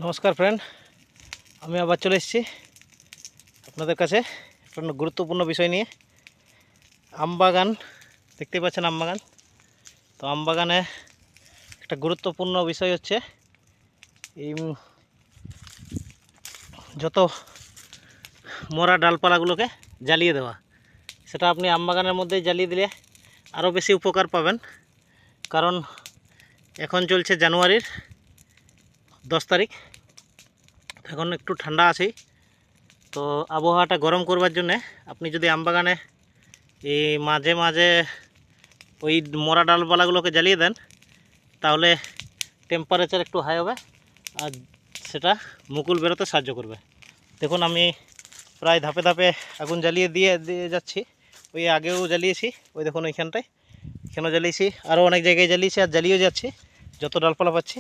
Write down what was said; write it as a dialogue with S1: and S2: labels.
S1: নমস্কার ফ্রেন্ড, আমি আবার চলে এসেছি আপনাদের কাছে একটা গুরুত্বপূর্ণ বিষয় নিয়ে। আমবাগান দেখতে পাচ্ছেন, আমবাগান। তো আমবাগানে একটা গুরুত্বপূর্ণ বিষয় হচ্ছে এই যত মরা ডালপালাগুলোকে জ্বালিয়ে দেওয়া। সেটা আপনি আমবাগানের মধ্যেই জ্বালিয়ে দিলে আরও বেশি উপকার পাবেন। কারণ এখন চলছে জানুয়ারির 10 তারিখ, এখন একটু ঠান্ডা আছেই। তো আবহাওয়াটা গরম করবার জন্যে আপনি যদি আমবাগানে এই মাঝে মাঝে ওই মরা ডালপালাগুলোকে জ্বালিয়ে দেন, তাহলে টেম্পারেচার একটু হাই হবে আর সেটা মুকুল বেরোতে সাহায্য করবে। দেখুন, আমি প্রায় ধাপে ধাপে আগুন জ্বালিয়ে দিয়ে যাচ্ছি। ওই আগেও জ্বালিয়েছি, ওই দেখুন ওইখানটায়, এখানেও জ্বালিয়েছি, আরও অনেক জায়গায় জ্বালিয়েছি আর জ্বালিয়েও যাচ্ছি যত ডালপালা পাচ্ছি।